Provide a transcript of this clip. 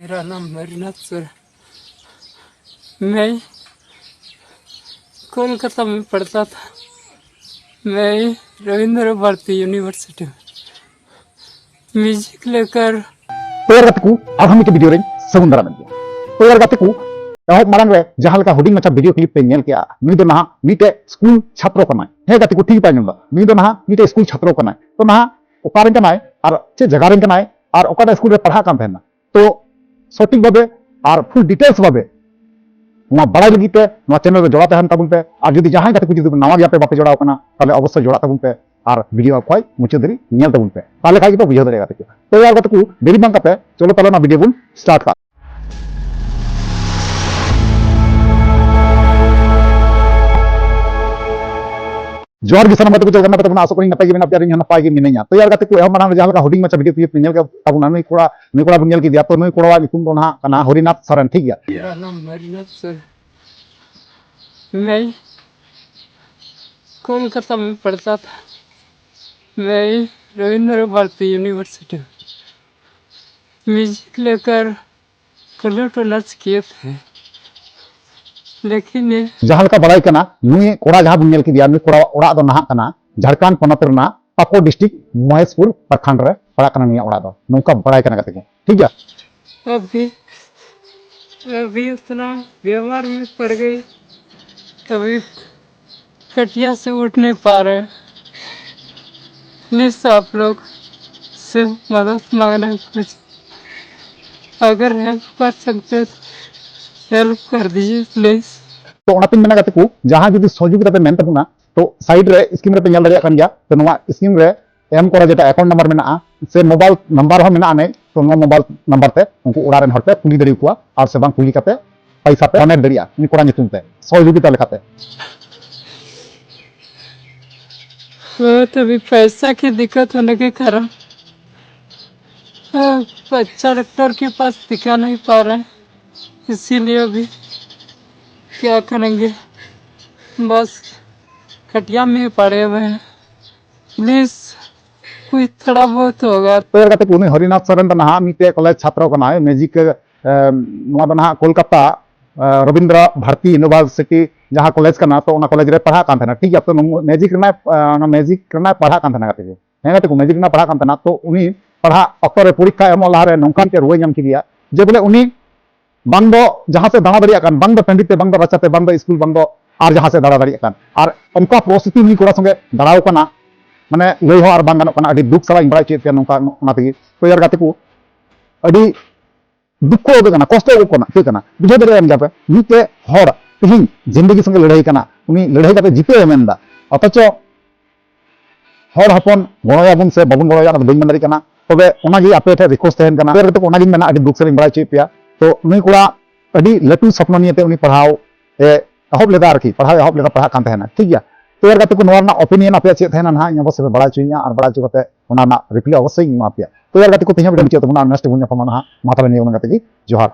मेरा नाम मरीनाथ सर। मैं कोलकाता में पढ़ता था। मैं रविंद्र भारती यूनिवर्सिटी में म्यूजिक लेकर को अब हम वीडियो रे समुद्र में को एहब मारंग रे जहां लका हुडिंग मचा वीडियो क्लिप पे नेल के नुई दो ना मीटे स्कूल छात्र कनाय हे गाते को ठीक पाइ नंदा नुई दो ना मीटे स्कूल छात्र कनाय तो ना ओकारेन कनाय और चे जगह रेन कनाय और ओकादा स्कूल रे पढ़ा कान थेना तो सटीक भाबे और फुल डिटेल्स भाबे ना बड़ा लगी पे ना चैनल रे जोड़ा तहन ताबुन पे और जदि जहां गाते को जदि नवा गया पे बापे जोड़ाव कना ताले अवश्य जोड़ा ताबुन पे और वीडियो खोय मुचे दरी नेल ताबुन पे ताले खाई तो बुझो दरे गाते तो यार गाते को देरी बांग काते चलो ताले ना वीडियो बुन स्टार्ट का जोर गिसन मत को करना पता आसो करी नपाई के नपाई रिन नपाई के मिनैया तो यार गाते को एह माना जहां का हुडिंग मचा वीडियो क्लिप नेल के ताबुना नई कोड़ा बुन नेल के दिया तो नई कोड़ा निकुम दो ना कना हरिनाथ सरन ठीक गया मेरा नाम मरीनाथ सर। मैं कोलकाता में पढ़ता था। मैं रविंद्र भारती यूनिवर्सिटी में म्यूजिक लेकर कलर तो नच किए थे, लेकिन जहां का बड़ाई कना नुई कोड़ा जहां बुन नेल के दिया नुई कोड़ा ओड़ा दो ना कना झारखंड पोनत रना पाकुड़ डिस्ट्रिक्ट महेशपुर प्रखंड रे पड़ा कना नुई ओड़ा दो नौका बड़ाई कना गाते ठीक है। अभी उतना बीमार में पड़ गई, कभी खटिया से उठ नहीं पा रहे। प्लीज आप लोग से मदद मांग रहे हैं, कुछ अगर हेल्प कर सकते तो हेल्प कर दीजिए प्लीज। तो ओनातिन मेना गाते को जहां जदि सहयोगिता पे मेन तबुना तो साइड रे स्क्रीन रे पे नेल दाड़िया कान गया तो नोवा स्क्रीन रे एम कोरा जेटा अकाउंट नंबर मेना से मोबाइल नंबर हो मेना ने तो नो मोबाइल नंबर ते उनको उड़ा रेन हरते कुली दड़ी कुआ और से बांग कुली काते पैसा पे अनेक दड़िया नि कोरा नितुम ते सहयोगिता लेखाते तो अभी पैसा की दिक्कत होने के कारण अच्छा डॉक्टर के पास दिखा नहीं पा रहे हैं, इसीलिए अभी क्या करेंगे, बस खटिया में पड़े हुए हैं। प्लीज कोई थोड़ा बहुत होगा तो यार गाते को उनी हरिनाथ सरन ना मीते कॉलेज छात्र कना मैजिक नोवा ना कोलकाता रविंद्र भारती यूनिवर्सिटी जहां कॉलेज कना तो उना कॉलेज रे पढ़ा कान थना ठीक है। तो मैजिक रना पढ़ा कान थना गाते हे गाते को मैजिक ना पढ़ा कान थना तो उनी पढ़ा अक्टर रे परीक्षा एम लारे नौकान के रुआ नाम किया जे बोले उनी बांग दो जहां से दाड़ा दाड़िया कान बांग दो टंडीते बांग दो रचाते बांग दो स्कूल बांग दो और जहां से दाड़ा दाड़िया कान और उनका परिस्थिति उनी कोड़ा संगे दाड़ाव कना माने लई हो और बांग गानों कना अडी दुख सला बड़ा चेत पे नौका ओना तेगी तो यार गाते को अडी दुख को कना कष्ट को कना के कना बुझे दरे एम जापे नीते हर तिहिं जिंदगी संगे लड़ाई कना उनी लड़ाई काते जीते एमेंदा अथच हर हपन गणयाबुन से बाबुन गणया बइन मेन कना तबे ओना गी आपे ठे रिक्वेस्ट तहन कना यार गाते को ओना गी मेना अडी दुख सला बड़ा चेत पे तो उनी कोड़ा अडी लटू सपन नियते उनी पढ़ाओ एहब लेदा आरकी पढ़ाओ एहब लेदा पढ़ा कान तहना ठीक गया। तो यार गाते को नोवा ना ओपिनियन आपे चेत तहना ना इन अवश्य बड़ा चुइया और बड़ा चुकते ओना ना रिप्लाई अवश्य इन आपे तो यार गाते को तिहा वीडियो चेत बुना नेक्स्ट बुन फमा ना माता ने गाते की जोहार।